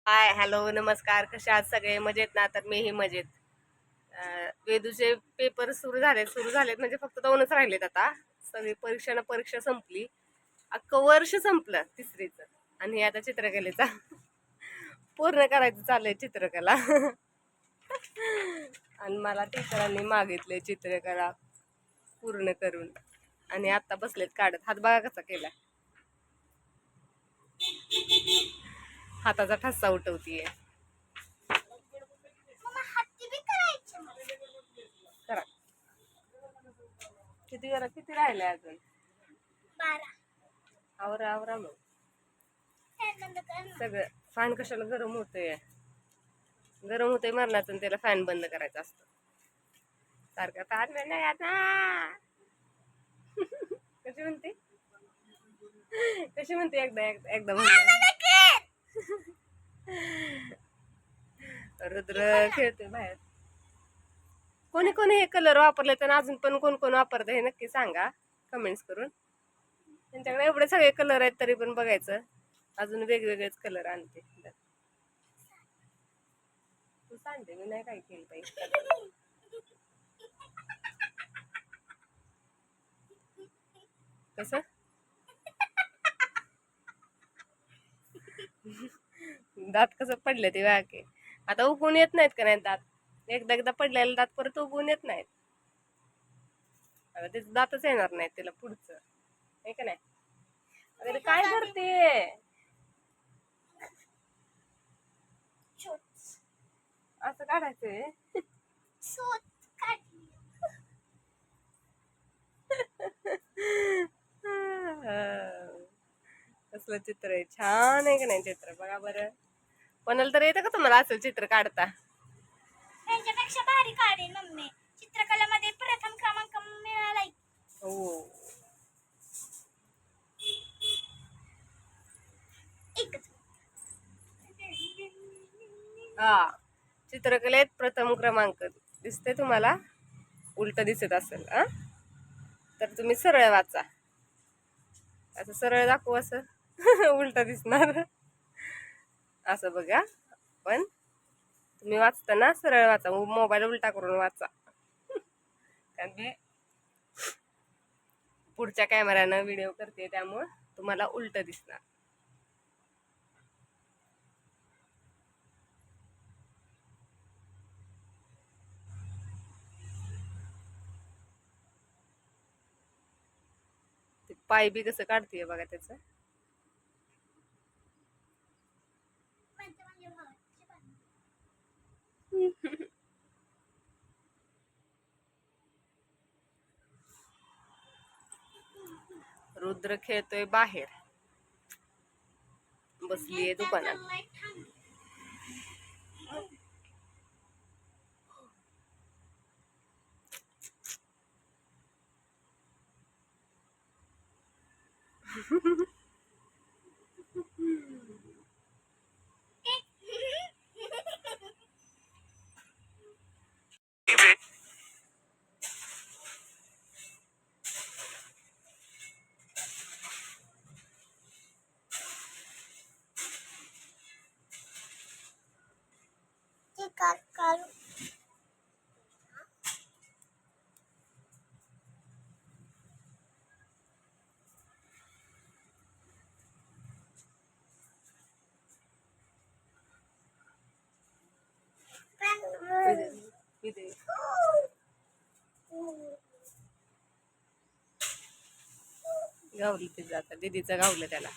हाय, hello, नमस्कार. कशा आहात सगळे? मजेत ना? तर मीही मजेत. वेदूचे पेपर सुरू झालेत म्हणजे फक्त 2च राहिलेत आता. सगळी परीक्षा संपली. अख्खं वर्ष संपलं तिसरीचं. आणि आता चित्रकलेचा पूर्ण करायचं चाललंय चित्रकला. आणि मला टीचरांनी मागितले चित्रकला पूर्ण करून. आणि आता बसलेत काढत. हात बघा कसा केला. हाताचा ठसा उठवतीये. करा. किती राहिलंय अजून? 12. आवरा आवरा मग. सगळं फॅन कशाला गरम होतंय? गरम होतंय मरणाचं आणि त्याला फॅन बंद करायचा असतो. सारखा फॅन बंद आता. कशी म्हणते? कशी म्हणते एकदा रुद्र खेळतोय बाहेर. कोणी कोणी हे कलर वापरले तर अजून पण कोण कोण वापरतं हे नक्की सांगा कमेंट्स करून. त्यांच्याकडे एवढे सगळे कलर आहेत तरी पण बघायचं अजून वेगवेगळेच कलर आणते. तू सांगते मी नाही काय केलं पाहिजे. कसं दात कसं पडले ते वाके आता उगवून येत नाहीत का नाही दात. एकदा एकदा पडलेले दात परत उगवून येत नाहीत. आता ते दातच येणार नाही त्याला पुढचं आहे का नाही. अरे काय करते? असं काढायचंय. कसलं चित्र आहे, छान आहे का नाही चित्र? बघा बरं. कोणाला तर येतं का तुम्हाला असं चित्र काढता? त्यांच्यापेक्षा भारी काढे मम्मी. चित्रकलेमध्ये प्रथम क्रमांक मिळालाय. हो. हा, चित्रकलेत प्रथम क्रमांक दिसते तुम्हाला? उलट दिसत असेल तर तुम्ही सरळ वाचा. असं सरळ दाखवू असं उलट दिसणार. असं बघा. पण तुम्ही वाचताना सरळ वाचा, मोबाईल उलटा करून वाचा. कारण मी पुढच्या कॅमेऱ्यानं व्हिडिओ करते त्यामुळं तुम्हाला उलट दिसणार. ते पाय बी कसं काढतेय बघा त्याचं. रुद्र खेळतोय बाहेर. बसलीये दुकानात. गावली ते जाता दीदीचं गावलं त्याला.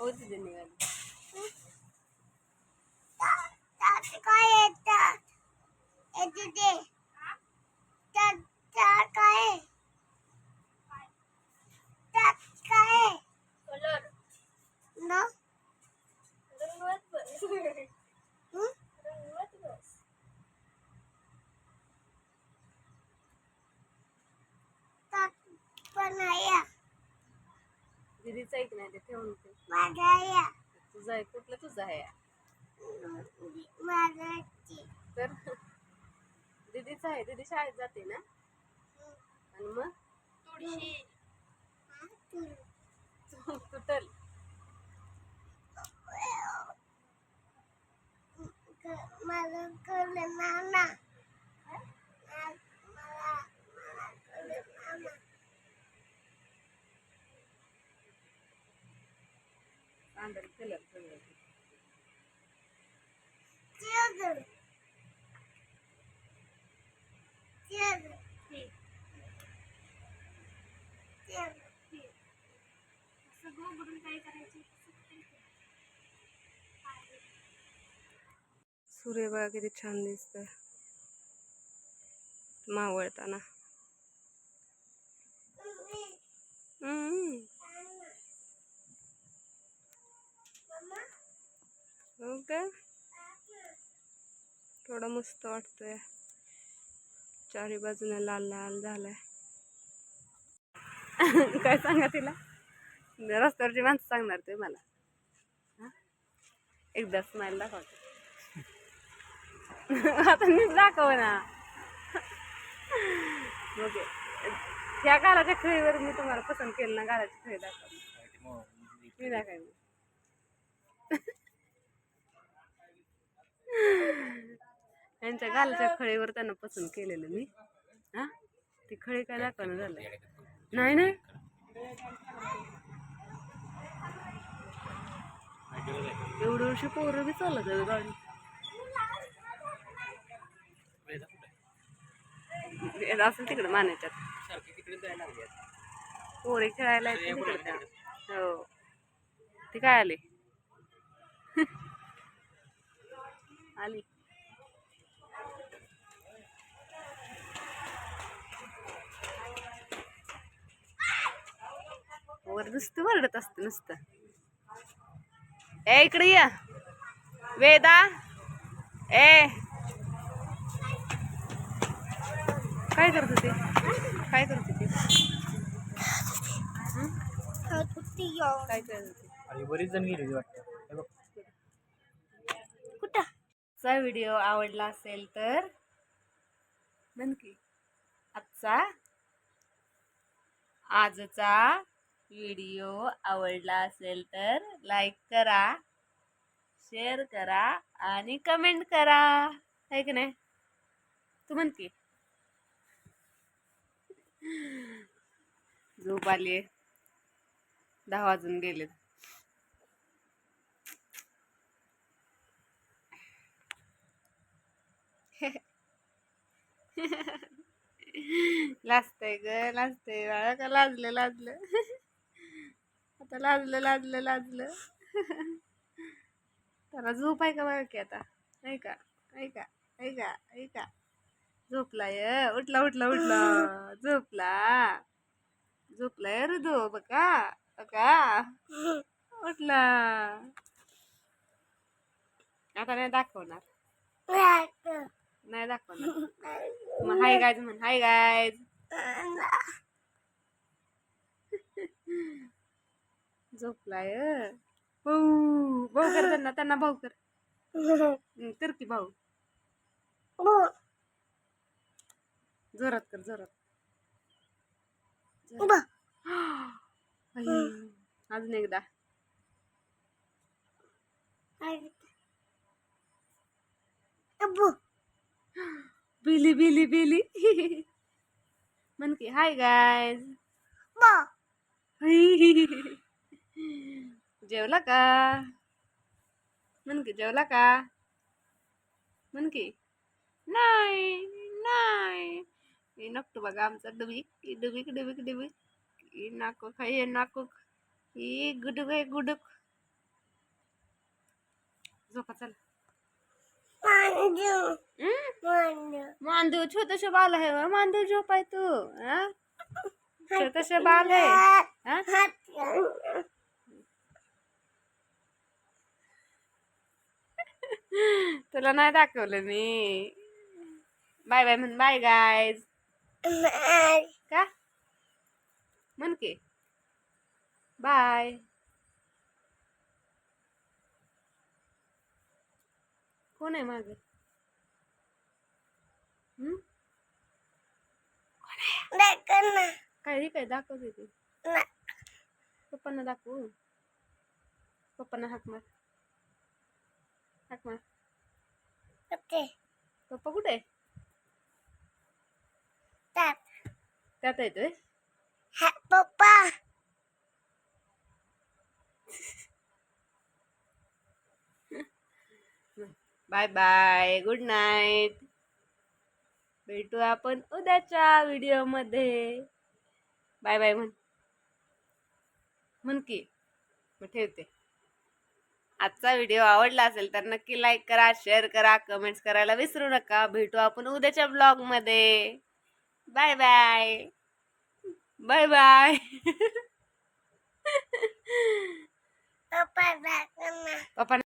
हो दीदी निघाली. दीदीचं ऐक नाही ते ठेवून. नाही कुठलं तुझं आहे माझी तर दीदीच आहे. दीदी शाळेत जाते ना. आणि मग थोडीशी तुटल. मला कळलं ना पांढर कलर सगळं. सूर्य बघा किती छान दिसतोय मावळताना. हम्म. हो का थोडा मस्त वाटतोय. चारी बाजूने लाल लाल झालाय. काय सांगा तिला रस्त्यावरची माणसं सांगणार ते मला. हा? एकदा स्माईल दाखवते. आता नीट दाखव ना. ओके ह्या गालाच्या खळीवर मी तुम्हाला पसंत केलं ना. गालाची खळी दाखव. मी दाखव. यांच्या गालाच्या खळीवर त्यांना पसंत केलेलं मी. हा ती खळी काय दाखवणं झालं. नाही नाही एवढी वर्षी पोरं बी चालत आहे गाडी. असं तिकडे मानायच्यात पोरे खेळायला येते तिकडे. हो ती काय आली. आली वर नुसतं वरडत असत नुसतं. ए इकडे या वेदा. ए काय करत होते. काय करत होते. काय करत होते. बरीच जण गेली वाटतं. कुठं चा व्हिडिओ आवडला असेल तर नक्की आजचा व्हिडिओ आवडला असेल तर लाईक करा, शेअर करा आणि कमेंट करा. आहे की नाही तू म्हण की. झोप आली 10 वाजून गेले. लाजतंय ग लाजतंय बाळा का लाजलं लाजलं. आता लाजलं लाजलं लाजलं. त्याला झोप आहे का बघा की आता. ऐका ऐका ऐका ऐका झोपलाय. उठला उठला उठला झोपला. झोपलाय रुदो बघा बघा उठला. आता नाही दाखवणार. नाही दाखवणार. मग हाय गायज म्हण. Hi guys. झोपलाय. भाऊ भाऊ कर त्यांना. त्यांना भाऊ कर. कर की भाऊ. जोरात कर जोरात. अजून एकदा. बिली बिली बिली. म्हण की हाय गायज. जेवला का. म्हण की जेवला का. म्हण की नाही नाही. हे नकटो बघा आमचा डुबिक डुबिक डुबिक डुबिक. नाको खाई नाको ही गुडुक आहे गुडुक. झोपा चल. मांदेव छोटस बाल आहे. मांदेव झोपाय तू. छोटस बाल आहे. तुला नाही दाखवलं मी. बाय बाय म्हण. Bye guys. का म्हण की बाय. कोण आहे मागे? दाखव ना. काय रे काय दाखवते ते? ना. पप्पांना दाखवू. पप्पांना हाक मार. हाक मार. ओके. पप्पा कुठे आहे? त्यात. त्यात येतोय. हा पप्पा. Bye bye, good night. भेटू आपण उद्याच्या व्हिडिओ मध्ये. बाय बाय म्हण. म्हण की. मग ठेवते. आजचा व्हिडिओ आवडला असेल तर नक्की लाईक करा, शेअर करा, कमेंट्स करायला विसरू नका. भेटू आपण उद्याच्या ब्लॉग मध्ये. Bye bye. Bye bye. पप्पा दाखव ना. पप्पा